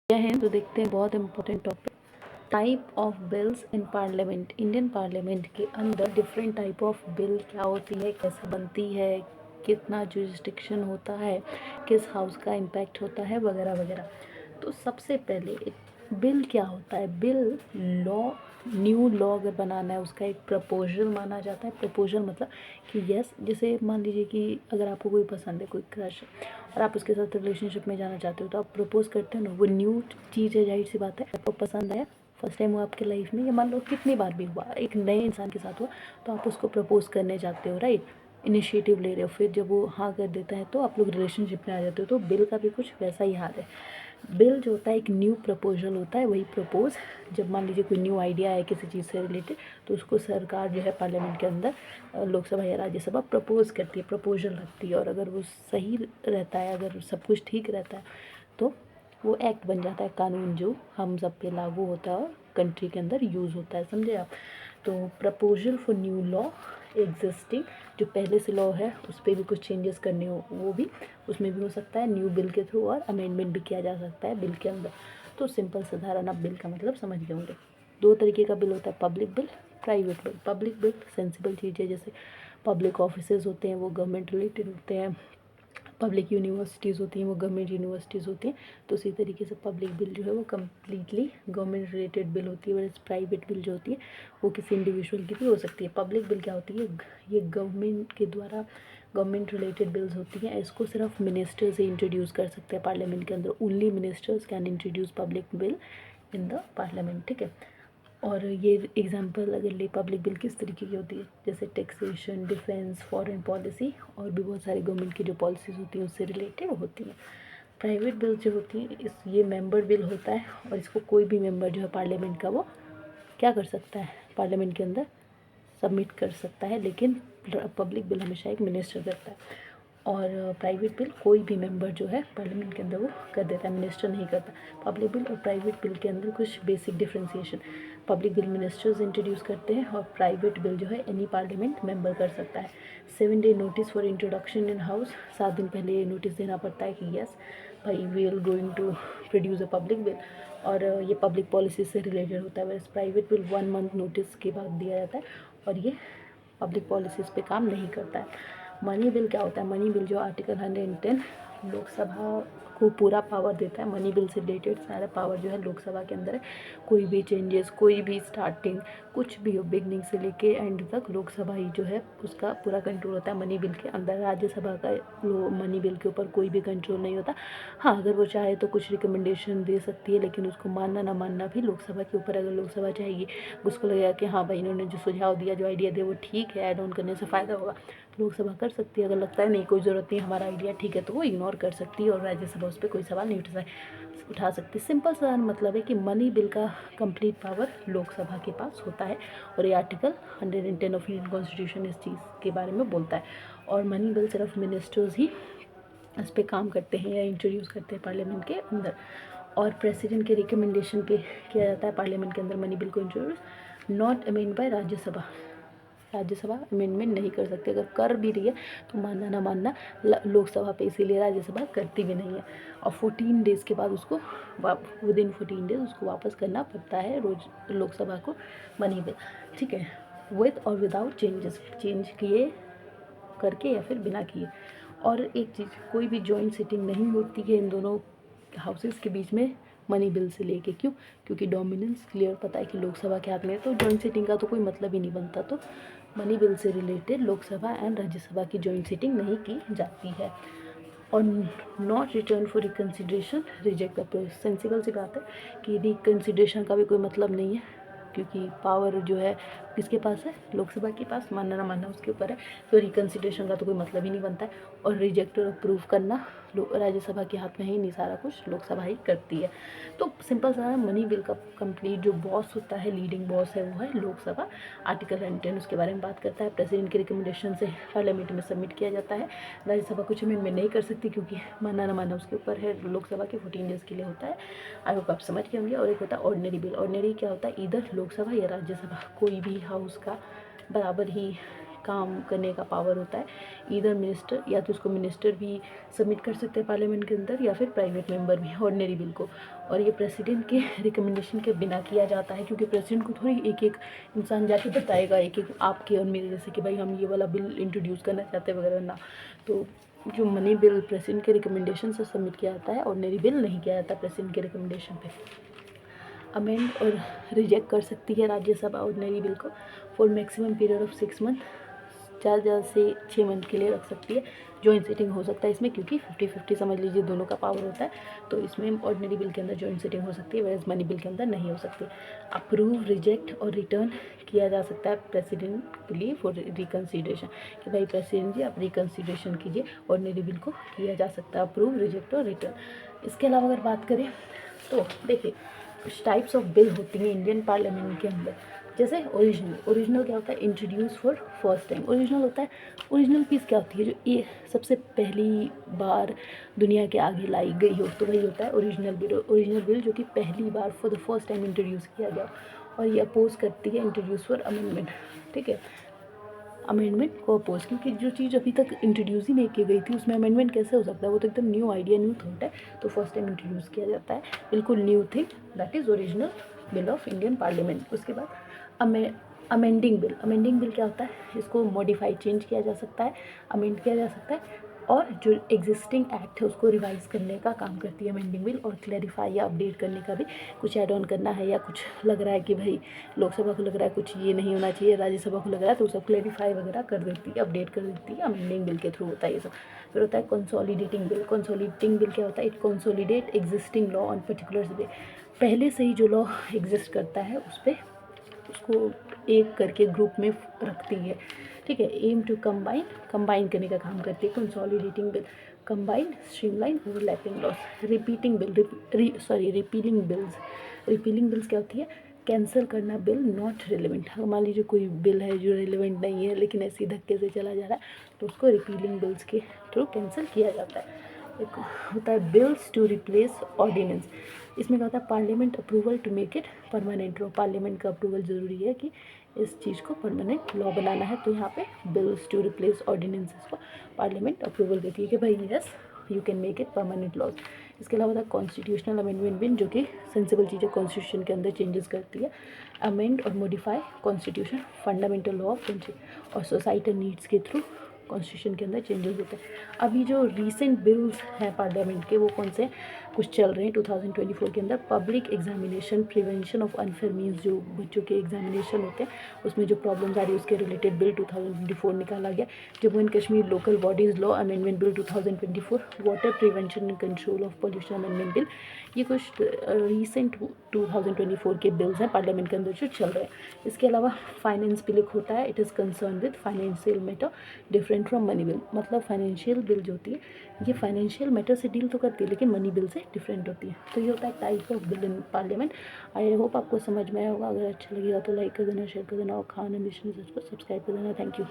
क्या है तो देखते हैं, बहुत important topic. Type of bills in parliament. Indian parliament के अंदर डिफरेंट टाइप ऑफ बिल क्या होती है, कैसे बनती है, कितना जुरिस्डिक्शन होता है, किस हाउस का इम्पैक्ट होता है, वगैरह वगैरह। तो सबसे पहले एक बिल क्या होता है। बिल लॉ, न्यू लॉ अगर बनाना है उसका एक प्रपोजल माना जाता है। प्रपोजल मतलब कि यस, जैसे मान लीजिए कि अगर आपको कोई पसंद है, कोई क्रश है और आप उसके साथ रिलेशनशिप में जाना चाहते हो तो आप प्रपोज करते हो ना, वो न्यू चीज़ है, जाहिर सी बात है। आपको पसंद आया, फर्स्ट टाइम हुआ आपके लाइफ में, या मान लो कितनी बार भी हुआ, एक नए इंसान के साथ हुआ, तो आप उसको प्रपोज करने जाते हो, राइट। इनिशिएटिव ले रहे हो, फिर जब वो हाँ कर देता है तो आप लोग रिलेशनशिप में आ जाते हो। तो बिल का भी कुछ वैसा ही हाल है। बिल जो होता है एक न्यू प्रपोजल होता है, वही प्रपोज, जब मान लीजिए कोई न्यू आइडिया है किसी चीज़ से रिलेटेड, तो उसको सरकार जो है पार्लियामेंट के अंदर, लोकसभा या राज्यसभा प्रपोज करती है, प्रपोजल रखती है। और अगर वो सही रहता है, अगर सब कुछ ठीक रहता है, तो वो एक्ट बन जाता है, कानून जो हम सब पे लागू होता है और कंट्री के अंदर यूज़ होता है, समझे आप। तो proposal for new law existing, जो पहले से लॉ है उस पर भी कुछ चेंजेस करने हो, वो भी उसमें भी हो सकता है न्यू बिल के थ्रू, और अमेंडमेंट भी किया जा सकता है बिल के अंदर। तो सिंपल साधारण आप बिल का मतलब समझ गए होंगे। दो तरीके का बिल होता है, public bill, private bill. Public bill sensible चीज़ है, जैसे पब्लिक ऑफिसेज होते हैं वो गवर्नमेंट रिलेटेड होते हैं, पब्लिक यूनिवर्सिटीज़ होती हैं वो गवर्नमेंट यूनिवर्सिटीज़ होती हैं। तो उसी तरीके से पब्लिक बिल जो है वो कम्प्लीटली गवर्नमेंट रिलेटेड बिल होती है, वैसे प्राइवेट बिल जो होती है वो किसी इंडिविजुअल की भी हो सकती है। पब्लिक बिल क्या होती है, ये गवर्नमेंट के द्वारा गवर्नमेंट रिलेटेड बिल्स होती हैं। इसको सिर्फ मिनिस्टर्स ही इंट्रोड्यूस कर सकते हैं पार्लियामेंट के अंदर। Only ministers can introduce public bill in the parliament, ठीक है। और ये एग्जांपल अगर ले, पब्लिक बिल किस तरीके की होती है, जैसे टैक्सेशन, डिफेंस, फॉरेन पॉलिसी, और भी बहुत सारी गवर्नमेंट की जो पॉलिसीज़ होती हैं उससे रिलेटेड होती हैं। प्राइवेट बिल जो होती है, ये मेंबर बिल होता है, और इसको कोई भी मेंबर जो है पार्लियामेंट का, वो क्या कर सकता है, पार्लियामेंट के अंदर सबमिट कर सकता है, लेकिन पब्लिक बिल हमेशा एक मिनिस्टर करता है। और प्राइवेट बिल कोई भी मेंबर जो है पार्लियामेंट के अंदर वो कर देता है, मिनिस्टर नहीं करता। पब्लिक बिल और प्राइवेट बिल के अंदर कुछ basic differentiation. Public bill ministers introduce करते हैं, और प्राइवेट बिल जो है एनी पार्लियामेंट मेंबर कर सकता है। 7 day notice for introduction in house, 7 दिन पहले ये नोटिस देना पड़ता है कि यस भाई we are going to produce a public bill, और ये पब्लिक पॉलिसी से रिलेटेड होता है। वैसे प्राइवेट बिल 1 मंथ नोटिस के बाद दिया जाता है, और ये पब्लिक पॉलिसीज़ पे काम नहीं करता है। मनी बिल क्या होता है, मनी बिल जो आर्टिकल 110 लोकसभा को पूरा पावर देता है। मनी बिल से रिलेटेड सारा पावर जो है लोकसभा के अंदर है। कोई भी चेंजेस, कोई भी स्टार्टिंग, कुछ भी हो, बिगनिंग से लेके एंड तक लोकसभा ही जो है उसका पूरा कंट्रोल होता है मनी बिल के अंदर। राज्यसभा का मनी बिल के ऊपर कोई भी कंट्रोल नहीं होता। हाँ, अगर वो चाहे तो कुछ रिकमेंडेशन दे सकती है, लेकिन उसको मानना ना मानना भी लोकसभा के ऊपर। अगर लोकसभा चाहेगी, उसको लगेगा कि हाँ भाई इन्होंने जो सुझाव दिया, जो आइडिया दिया वो ठीक है, ऐड ऑन करने से फ़ायदा होगा, तो लोकसभा कर सकती है। अगर लगता है नहीं कोई ज़रूरत नहीं, हमारा आइडिया ठीक है, तो वो इग्नोर कर सकती है, और राज्यसभा उस पर कोई सवाल नहीं उठा सकती। सिंपल सा मतलब है कि मनी बिल का कंप्लीट पावर लोकसभा के पास होता है, और ये आर्टिकल 110 ऑफ इंडियन कॉन्स्टिट्यूशन इस चीज़ के बारे में बोलता है। और मनी बिल सिर्फ मिनिस्टर्स ही इस पर काम करते हैं या इंट्रोड्यूस करते हैं पार्लियामेंट के अंदर। और प्रेसिडेंट के रिकमेंडेशन पे किया जाता है पार्लियामेंट के अंदर मनी बिल को introduce. Not amend by Rajya Sabha, Rajya Sabha amendment नहीं कर सकती। अगर कर भी रही है तो मानना ना मानना लोकसभा पे, इसीलिए राज्यसभा करती भी नहीं है। और 14 डेज़ के बाद उसको विदिन 14 डेज उसको वापस करना पड़ता है रोज लोकसभा को मनी बिल, ठीक है। विद और विदाउट चेंजेस, चेंज किए करके या फिर बिना किए। और एक चीज़, कोई भी जॉइंट सिटिंग नहीं होती है इन दोनों हाउसेस के बीच में मनी बिल से लेके। क्यों? क्योंकि डोमिनेंस क्लियर पता है कि लोकसभा के हाथ में है, तो जॉइंट सिटिंग का तो कोई मतलब ही नहीं बनता। तो मनी बिल से रिलेटेड लोकसभा एंड राज्यसभा की जॉइंट सिटिंग नहीं की जाती है। और not return for reconsideration, reject the. Sensible सी बात है कि रिकन्सिडरेशन का भी कोई मतलब नहीं है, क्योंकि पावर जो है किसके पास है, लोकसभा के पास। मानना ना मानना उसके ऊपर है, तो रिकन्सिडरेशन का तो कोई मतलब ही नहीं बनता है। और रिजेक्ट और अप्रूव करना राज्यसभा के हाथ में ही नहीं, सारा कुछ लोकसभा ही करती है। तो सिंपल सा मनी बिल का कंप्लीट जो बॉस होता है, लीडिंग बॉस है, वो है लोकसभा। आर्टिकल 110 उसके बारे में बात करता है। प्रेसिडेंट के रिकमेंडेशन से पार्लियामेंट में सबमिट किया जाता है। राज्यसभा कुछ अमेंडमेंट नहीं कर सकती, क्योंकि मानना ना मानना उसके ऊपर है। लोकसभा के 14 डेज़ के लिए होता है। आई होप आप समझ गए होंगे। और एक होता है ऑर्डिनरी बिल। ऑर्डिनरी क्या होता है, इधर लोकसभा या राज्यसभा कोई भी हाउस का बराबर ही काम करने का पावर होता है। इधर मिनिस्टर, या तो उसको मिनिस्टर भी सबमिट कर सकते हैं पार्लियामेंट के अंदर, या फिर प्राइवेट मेंबर भी ऑर्डिनरी बिल को। और ये प्रेसिडेंट के रिकमेंडेशन के बिना किया जाता है, क्योंकि प्रेसिडेंट को थोड़ी एक एक इंसान जाके बताएगा एक एक आपके और मेरे जैसे कि भाई हम ये वाला बिल इंट्रोड्यूस करना चाहते हैं वगैरह ना। तो जो मनी बिल प्रेसिडेंट के रिकमेंडेशन से सबमिट किया जाता है, ऑर्डिनरी बिल नहीं किया जाता प्रेसिडेंट के रिकमेंडेशन पे। अमेंड और रिजेक्ट कर सकती है राज्यसभा ऑर्डिनरी बिल को for maximum period of 6 month, ज़्यादा से 6 मंथ के लिए रख सकती है। जॉइंट सिटिंग हो सकता है इसमें, क्योंकि 50-50 समझ लीजिए दोनों का पावर होता है, तो इसमें ऑर्डिनरी बिल के अंदर जॉइंट सिटिंग हो सकती है, वैसे मनी बिल के अंदर नहीं हो सकती। अप्रूव, रिजेक्ट और रिटर्न किया जा सकता है प्रेसिडेंट के लिए फॉर रिकन्सिडरेशन, कि भाई प्रेसिडेंट जी आप रिकन्सिडरेशन कीजिए, ऑर्डिनरी बिल को किया जा सकता है अप्रूव, रिजेक्ट और रिटर्न। इसके अलावा अगर बात करें तो देखिए कुछ टाइप्स ऑफ बिल होती हैं इंडियन पार्लियामेंट के अंदर। जैसे ओरिजिनल क्या होता है, introduce for first time. Original होता है, ओरिजिनल पीस क्या होती है, जो ये सबसे पहली बार दुनिया के आगे लाई गई हो, तो वही होता है ओरिजिनल बिल। ओरिजिनल बिल जो कि पहली बार for the first time introduce किया गया, और ये अपोज करती है इंट्रोड्यूस फॉर अमेंडमेंट। ठीक है, अमेंडमेंट को अपोज, क्योंकि जो चीज़ अभी तक इंट्रोड्यूस ही नहीं की गई थी उसमें अमेंडमेंट कैसे हो सकता है, वो तो एकदम न्यू आइडिया, न्यू थॉट है, तो फर्स्ट टाइम इंट्रोड्यूस किया जाता है, बिल्कुल new thing, that is original bill of Indian parliament. उसके बाद अमेंडिंग बिल। अमेंडिंग बिल क्या होता है, इसको मॉडिफाई चेंज किया जा सकता है, अमेंड किया जा सकता है, और जो एग्जिस्टिंग एक्ट है उसको रिवाइज करने का काम करती है अमेंडिंग बिल, और क्लैरिफाई या अपडेट करने का भी, कुछ ऐड ऑन करना है या कुछ लग रहा है कि भाई लोकसभा को लग रहा है कुछ ये नहीं होना चाहिए, राज्यसभा को लग रहा है, तो सब क्लैरिफाई वगैरह कर देती है, अपडेट कर देती है, अमेंडिंग बिल के थ्रू होता है ये सब। फिर होता है कंसोलिडेटिंग बिल। कंसोलिडेटिंग बिल क्या होता है, it consolidate existing law on particular day. पहले से ही जो लॉ एग्जिस्ट करता है उस पर उसको एक करके ग्रुप में रखती है। ठीक है, एम टू कंबाइन करने का काम करती है consolidating bill. Combine, streamline, overlapping loss. Repeating bill, repealing bills. Repealing bills क्या होती है, कैंसिल करना बिल नॉट रिलेवेंट। मान लीजिए कोई बिल है जो रिलेवेंट नहीं है लेकिन ऐसे ही धक्के से चला जा रहा है, तो उसको रिपीलिंग बिल्स के थ्रू कैंसिल किया जाता है। एक होता है बिल्स टू रिप्लेस ऑर्डिनेंस। इसमें क्या होता है, parliament approval to make it permanent law. Parliament का अप्रूवल ज़रूरी है कि इस चीज़ को परमानेंट लॉ बनाना है, तो यहाँ पे बिल्स टू रिप्लेस ऑर्डिनेंसेस को पार्लियामेंट अप्रूवल देती है कि भाई yes you can make it permanent laws. इसके अलावा होता है कॉन्स्टिट्यूशनल अमेंडमेंट बिल, जो कि सेंसिबल चीज़ें कॉन्स्टिट्यूशन के अंदर चेंजेस करती है। अमेंड और modify constitution, fundamental law of country, और सोसाइटल नीड्स के थ्रू कॉन्स्टिट्यूशन के अंदर चेंजेस होते हैं। अभी जो रीसेंट बिल्स हैं पार्लियामेंट के, वो कौन से कुछ चल रहे हैं 2024 के अंदर। Public examination prevention of unfair means, जो बच्चों के एग्जामिनेशन होते हैं उसमें जो प्रॉब्लम्स आ रही है उसके रिलेटेड बिल 2024 निकाला गया। Jammu and Kashmir local bodies law amendment bill 2024, water prevention and control of pollution amendment bill. ये कुछ रीसेंट 2024 के बिल्स हैं पार्लियामेंट के अंदर जो चल रहे हैं। इसके अलावा फाइनेंस बिल एक होता है, it is concern with financial matter different from money bill. मतलब फाइनेंशियल बिल जो होती है ये फाइनेंशियल मैटर से डील तो करती है लेकिन मनी बिल से डिफरेंट होती है। तो ये होता है type of bill in parliament. I hope आपको समझ में आया होगा। अगर अच्छा लगेगा तो लाइक कर देना, शेयर कर देना, और खान एंड को सब्सक्राइब कर देना। Thank you.